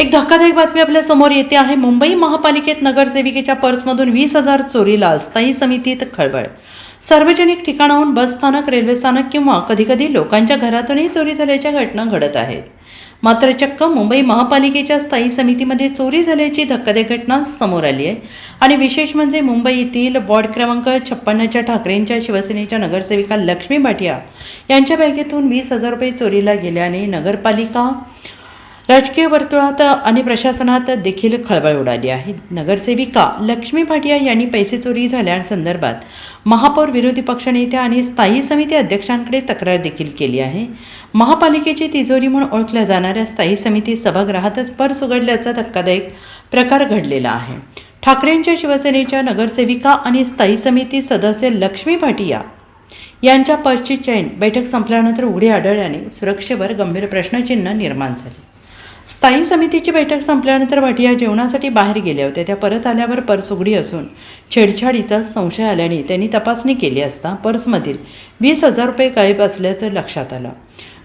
एक धक्कादायक बातमी आपल्या समोर येते आहे। मुंबई महापालिकेत नगरसेविकेच्या पर्समधून 20,000 चोरीला स्थायी समितीत खळबळ। सार्वजनिक ठिकाणाहून बस स्थानक, रेल्वे स्थानक किंवा कधीकधी लोकांच्या घरातूनही चोरी झाल्याच्या घटना घडत आहेत। मात्र चक्क मुंबई महापालिकेच्या स्थायी समितीमध्ये चोरी झाल्याची धक्कादायक घटना समोर आली आहे। आणि विशेष म्हणजे मुंबईतील वॉर्ड क्रमांक 56च्या ठाकरेंच्या शिवसेनेच्या नगरसेविका लक्ष्मी भाटिया यांच्या बँकेतून 20,000 रुपये चोरीला गेल्याने नगरपालिका, राजकीय वर्तुळात आणि प्रशासनात देखील खळबळ उडाली आहे। नगरसेविका लक्ष्मी भाटिया यांनी पैसे चोरी झाल्यासंदर्भात महापौर, विरोधी पक्षनेत्या आणि स्थायी समिती अध्यक्षांकडे तक्रार देखील केली आहे। महापालिकेची तिजोरी म्हणून ओळखल्या जाणाऱ्या स्थायी समिती सभागृहातच पर्स उघडल्याचा धक्कादायक प्रकार घडलेला आहे। ठाकरेंच्या शिवसेनेच्या नगरसेविका आणि स्थायी समिती सदस्य लक्ष्मी भाटिया यांच्या पर्सची चेन बैठक संपल्यानंतर उघडी आढळल्याने सुरक्षेवर गंभीर प्रश्नचिन्ह निर्माण झाले। स्थायी समितीची बैठक संपल्यानंतर भाटिया जेवणासाठी बाहेर गेल्या होत्या। त्या परत आल्यावर पर्स उघडी असून छेडछाडीचा संशय आल्याने त्यांनी तपासणी केली असता पर्समधील 20,000 रुपये गायब असल्याचं लक्षात आलं।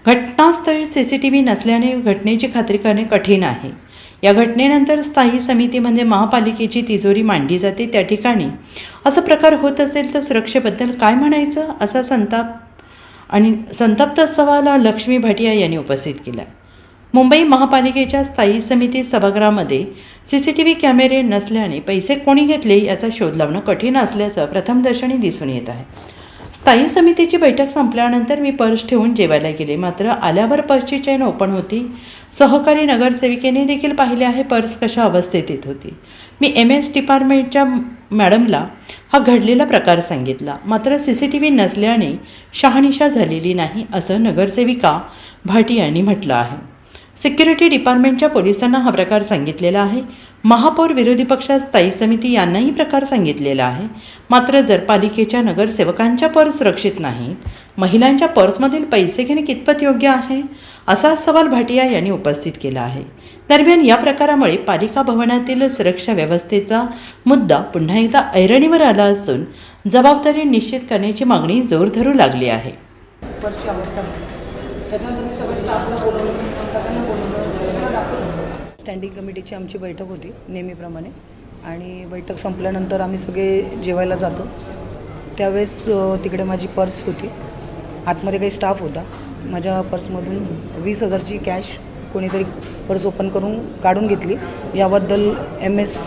घटनास्थळी CCTV नसल्याने घटनेची खात्री करणे कठीण आहे। या घटनेनंतर स्थायी समितीमध्ये महापालिकेची तिजोरी मांडली जाते, त्या ठिकाणी असा प्रकार होत असेल तर सुरक्षेबद्दल काय म्हणायचं, असा संतप्त सवाल लक्ष्मी भाटिया यांनी उपस्थित केला। मुंबई महापालिकेच्या स्थायी समिती सभागृहामध्ये CCTV कॅमेरे नसल्याने पैसे कोणी घेतले याचा शोध लावणं कठीण असल्याचं प्रथमदर्शनी दिसून येत आहे। स्थायी समितीची बैठक संपल्यानंतर मी पर्स ठेवून जेवायला गेले, मात्र आल्यावर पर्सची चेन ओपन होती। सहकारी नगरसेविकेने देखील पाहिले आहे पर्स कशा अवस्थेत होती। मी MS डिपार्टमेंटच्या मॅडमला हा घडलेला प्रकार सांगितला, मात्र CCTV नसल्याने शहानिशा झालेली नाही, असं नगरसेविका भाटिया यांनी म्हटलं आहे। सिक्युरिटी डिपार्टमेंटच्या पोलिसांना हा प्रकार सांगितलेला आहे। महापौर, विरोधी पक्षात स्थायी समिती यांनाही प्रकार सांगितलेला आहे। मात्र जर पालिकेच्या नगरसेवकांच्या पर्स सुरक्षित नाहीत, महिलांच्या पर्समधील पैसे घेणे कितपत योग्य आहे, असा सवाल भाटिया यांनी उपस्थित केला आहे। दरम्यान या प्रकारामुळे पालिका भवनातील सुरक्षा व्यवस्थेचा मुद्दा पुन्हा एकदा ऐरणीवर आला असून जबाबदारी निश्चित करण्याची मागणी जोर धरू लागली आहे। पर्सची अवस्था त्याच्यानंतर सगळं स्टाफला बोलवलं, स्टँडिंग कमिटीची आमची बैठक होती नेहमीप्रमाणे, आणि बैठक संपल्यानंतर आम्ही सगळे जेवायला जातो। त्यावेळेस तिकडे माझी पर्स होती, आतमध्ये काही स्टाफ होता। माझ्या पर्समधून 20,000ची कॅश कोणीतरी पर्स ओपन करून काढून घेतली। याबद्दल MS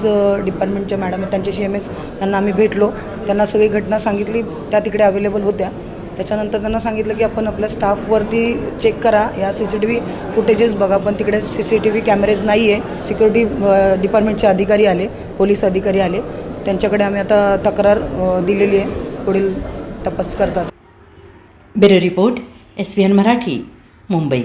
डिपार्टमेंटच्या मॅडम, त्यांच्याशी यांना आम्ही भेटलो, त्यांना सगळी घटना सांगितली, त्या तिकडे अवेलेबल होत्या। त्याच्यानंतर त्यांना सांगितलं की आपण आपल्या स्टाफवरती चेक करा, या CCTV फुटेजेस बघा, पण तिकडे CCTV कॅमेरेज नाही आहे। सिक्युरिटी डिपार्टमेंटचे अधिकारी आले, पोलीस अधिकारी आले, त्यांच्याकडे आम्ही आता तक्रार दिलेली आहे, पुढील तपास करतात। Bureau report, SVN Marathi, Mumbai.